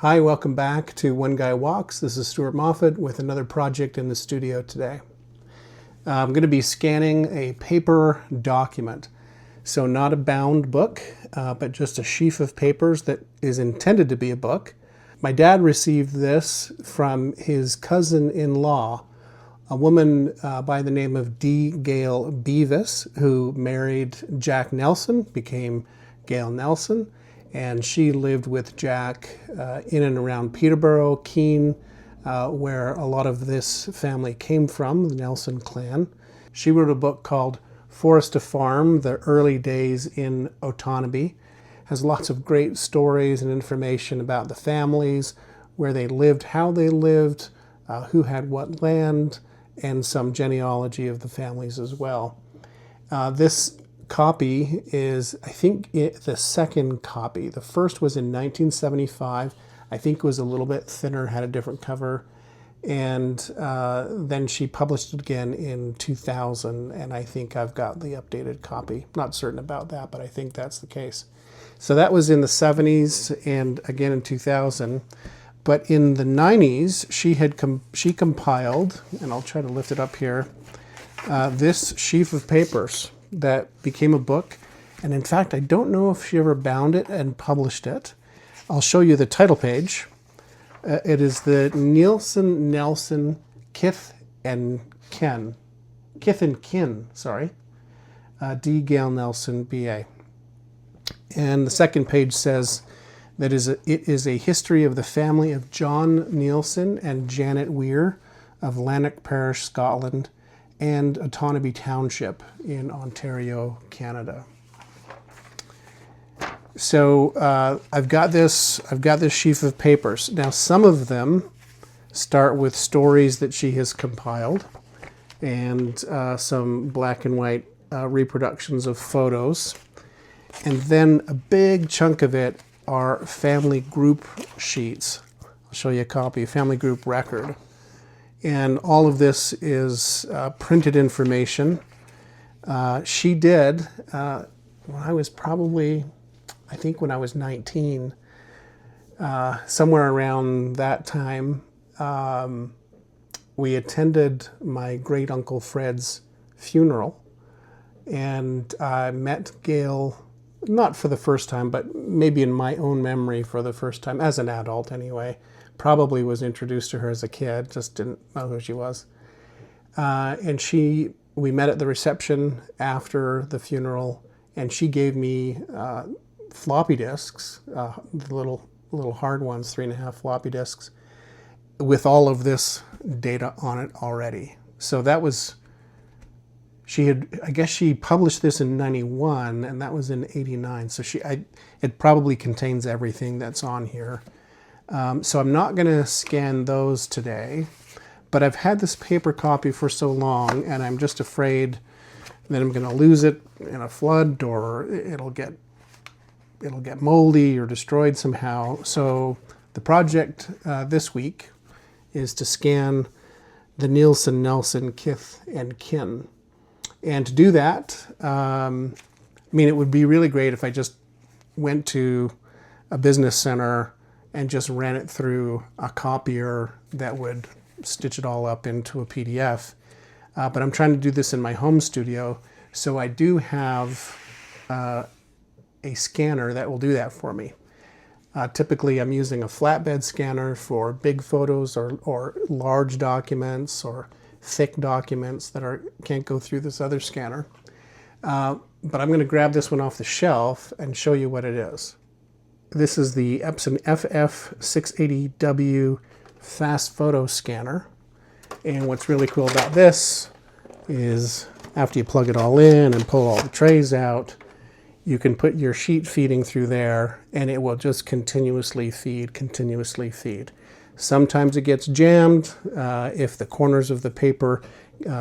Hi, welcome back to One Guy Walks. This is Stuart Moffat with another project in the studio today. I'm going to be scanning a paper document. So not a bound book, but just a sheaf of papers that is intended to be a book. My dad received this from his cousin-in-law, a woman by the name of Gayle Beavis, who married Jack Nelson, became Gayle Nelson, and she lived with Jack in and around Peterborough, Keene, where a lot of this family came from, the Nelson clan. She wrote a book called Forest to Farm, The Early Days in Otonabee. Has lots of great stories and information about the families, where they lived, how they lived, who had what land, and some genealogy of the families as well. This copy is, I think, the second copy. The first was in 1975. I think it was a little bit thinner, had a different cover. And then she published it again in 2000, and I think I've got the updated copy. Not certain about that, but I think that's the case. So that was in the 70s and again in 2000. But in the 90s, she compiled, and I'll try to lift it up here, this sheaf of papers that became a book. And in fact, I don't know if she ever bound it and published it. I'll show you the title page. It is the Neilson-Nelson Kith and Kin. Kith and Kin, sorry. D. Gayle Nelson, B.A. And the second page says that it is a history of the family of John Neilson and Janet Weir of Lanark Parish, Scotland, and Otonabee Township in Ontario, Canada. So I've got this sheaf of papers. Now some of them start with stories that she has compiled, and some black and white reproductions of photos. And then a big chunk of it are family group sheets. I'll show you a copy, family group record. And all of this is printed information. She did, when I was probably, I think when I was 19, somewhere around that time, we attended my great uncle Fred's funeral, and I met Gayle, not for the first time, but maybe in my own memory for the first time, as an adult anyway. Probably was introduced to her as a kid, just didn't know who she was. And we met at the reception after the funeral, and she gave me floppy disks, the little hard ones, 3.5 floppy disks, with all of this data on it already. So that was, I guess she published this in 91, and that was in 89. So it probably contains everything that's on here. So I'm not going to scan those today, but I've had this paper copy for so long, and I'm just afraid that I'm going to lose it in a flood, or it'll get moldy or destroyed somehow. So the project this week is to scan the Neilson-Nelson Kith and Kin. And to do that, I mean, it would be really great if I just went to a business center and just ran it through a copier that would stitch it all up into a PDF. But I'm trying to do this in my home studio, so I do have a scanner that will do that for me. Typically, I'm using a flatbed scanner for big photos or large documents or thick documents that can't go through this other scanner. But I'm going to grab this one off the shelf and show you what it is. This is the Epson FF680W Fast Photo Scanner. And what's really cool about this is after you plug it all in and pull all the trays out, you can put your sheet feeding through there, and it will just continuously feed. Sometimes it gets jammed if the corners of the paper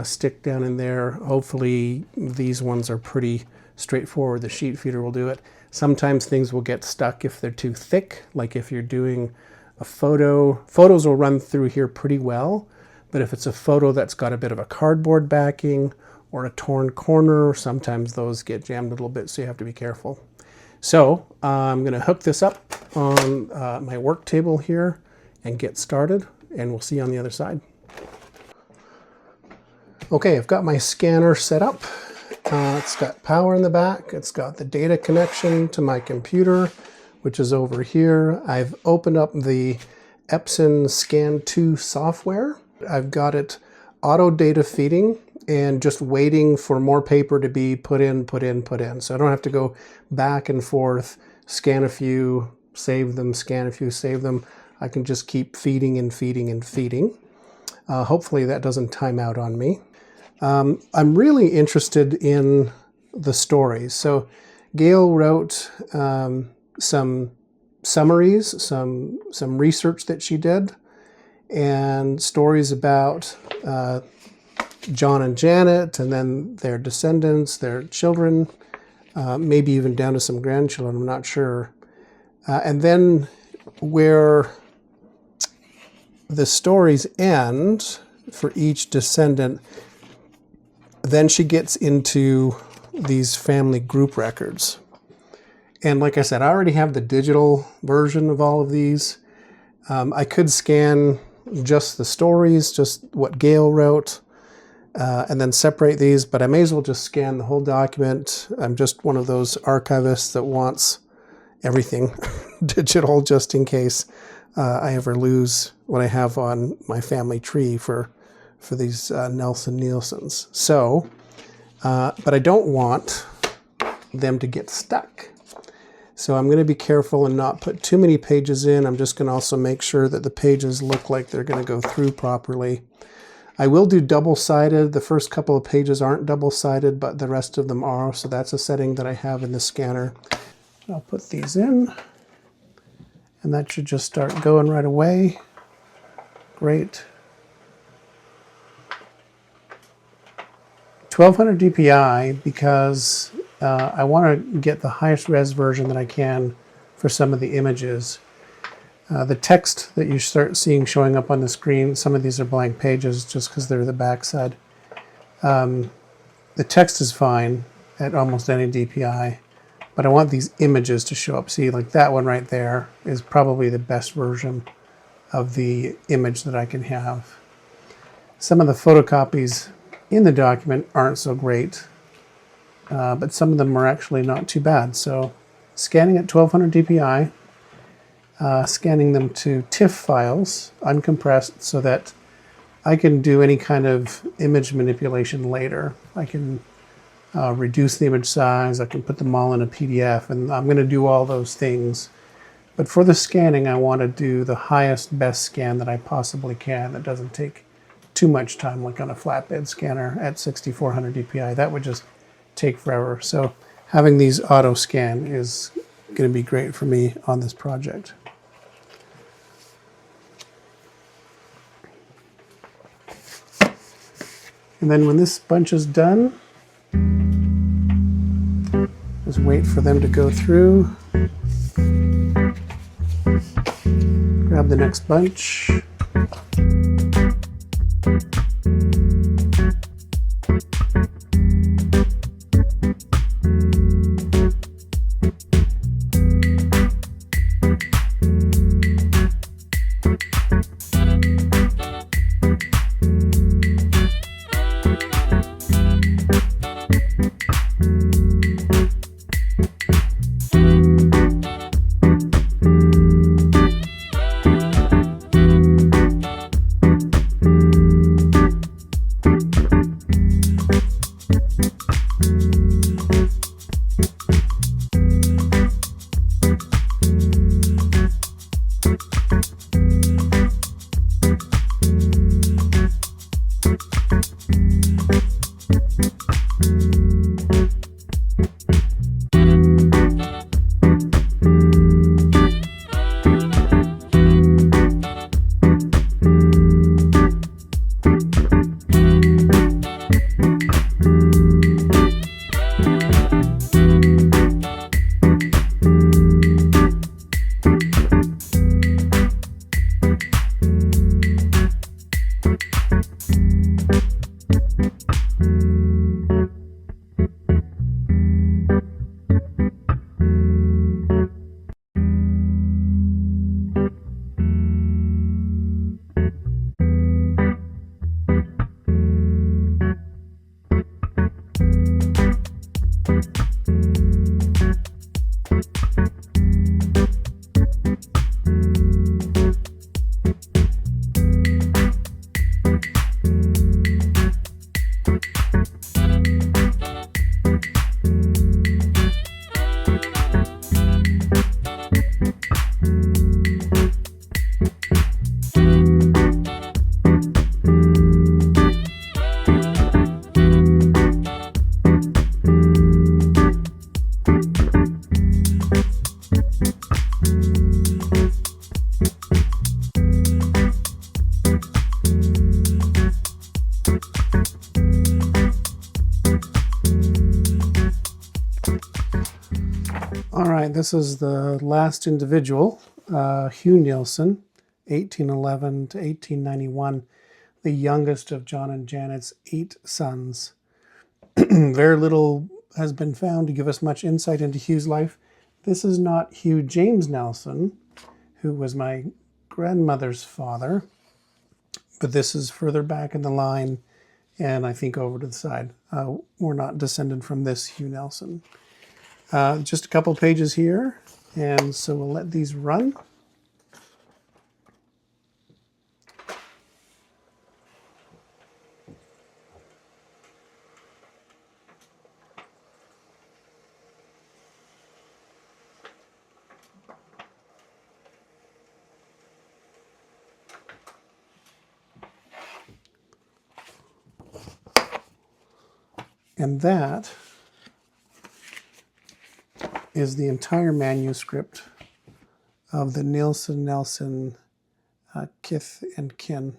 stick down in there. Hopefully these ones are pretty straightforward. The sheet feeder will do it. Sometimes things will get stuck if they're too thick, like if you're doing a photo. Photos will run through here pretty well, but if it's a photo that's got a bit of a cardboard backing or a torn corner, sometimes those get jammed a little bit, so you have to be careful. So I'm going to hook this up on my work table here and get started, and we'll see you on the other side. Okay, I've got my scanner set up. It's got power in the back. It's got the data connection to my computer, which is over here. I've opened up the Epson Scan 2 software. I've got it auto data feeding and just waiting for more paper to be put in. So I don't have to go back and forth, scan a few, save them, scan a few, save them. I can just keep feeding and feeding and feeding. Hopefully that doesn't time out on me. I'm really interested in the stories. So Gayle wrote some summaries, some research that she did, and stories about John and Janet, and then their descendants, their children, maybe even down to some grandchildren, I'm not sure. And then where the stories end for each descendant, then she gets into these family group records. And like I said, I already have the digital version of all of these. I could scan just the stories, just what Gayle wrote, and then separate these, but I may as well just scan the whole document. I'm just one of those archivists that wants everything digital just in case I ever lose what I have on my family tree for these Neilsons. So, but I don't want them to get stuck. So I'm going to be careful and not put too many pages in. I'm just going to also make sure that the pages look like they're going to go through properly. I will do double-sided. The first couple of pages aren't double-sided, but the rest of them are. So that's a setting that I have in the scanner. I'll put these in, and that should just start going right away. Great. 1200 DPI because I want to get the highest res version that I can for some of the images. The text that you start seeing showing up on the screen, some of these are blank pages just because they're the backside. The text is fine at almost any DPI, but I want these images to show up. See, like that one right there is probably the best version of the image that I can have. Some of the photocopies in the document aren't so great, but some of them are actually not too bad. So scanning at 1200 DPI, scanning them to TIFF files, uncompressed, so that I can do any kind of image manipulation later. I can reduce the image size, I can put them all in a PDF, and I'm going to do all those things. But for the scanning, I want to do the highest, best scan that I possibly can that doesn't take too much time, like on a flatbed scanner at 6400 DPI. That would just take forever. So having these auto scan is going to be great for me on this project. And then when this bunch is done, just wait for them to go through. Grab the next bunch. right, this is the last individual, Hugh Neilson, 1811 to 1891, the youngest of John and Janet's 8 sons. Very little has been found to give us much insight into Hugh's life. This is not Hugh James Nelson, who was my grandmother's father, but this is further back in the line, and I think over to the side. We're not descended from this Hugh Nelson. Just a couple pages here, and so we'll let these run. And that is the entire manuscript of the Neilson-Nelson Kith and Kin.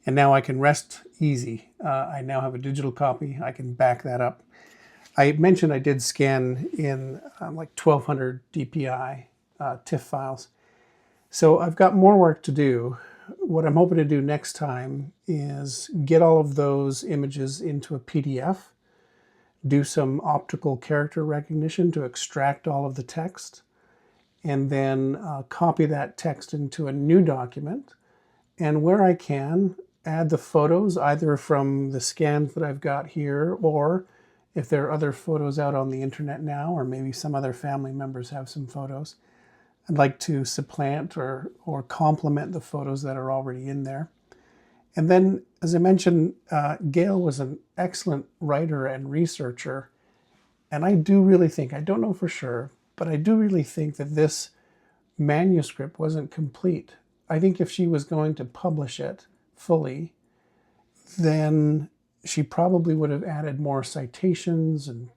And now I can rest easy. I now have a digital copy. I can back that up. I mentioned I did scan in like 1200 DPI TIFF files. So I've got more work to do. What I'm hoping to do next time is get all of those images into a PDF, do some optical character recognition to extract all of the text, and then copy that text into a new document. And where I can, add the photos either from the scans that I've got here, or if there are other photos out on the internet now, or maybe some other family members have some photos, I'd like to supplant or complement the photos that are already in there. And then, as I mentioned, Gayle was an excellent writer and researcher. And I do really think, I don't know for sure, but I do really think that this manuscript wasn't complete. I think if she was going to publish it fully, then she probably would have added more citations and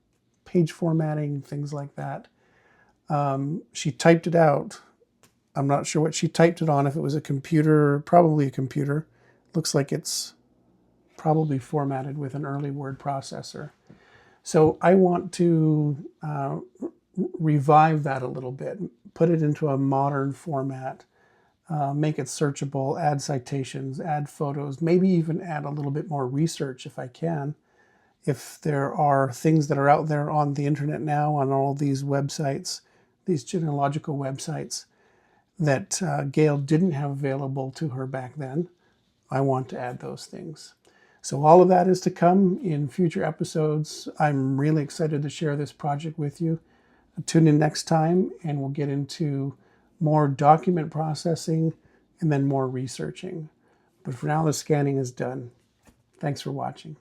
page formatting, things like that. She typed it out. I'm not sure what she typed it on, if it was a computer, probably a computer. Looks like it's probably formatted with an early word processor. So I want to revive that a little bit, put it into a modern format, make it searchable, add citations, add photos, maybe even add a little bit more research if I can. If there are things that are out there on the internet now, on all these websites, these genealogical websites, that Gayle didn't have available to her back then, I want to add those things. So all of that is to come in future episodes. I'm really excited to share this project with you. Tune in next time and we'll get into more document processing and then more researching. But for now, the scanning is done. Thanks for watching.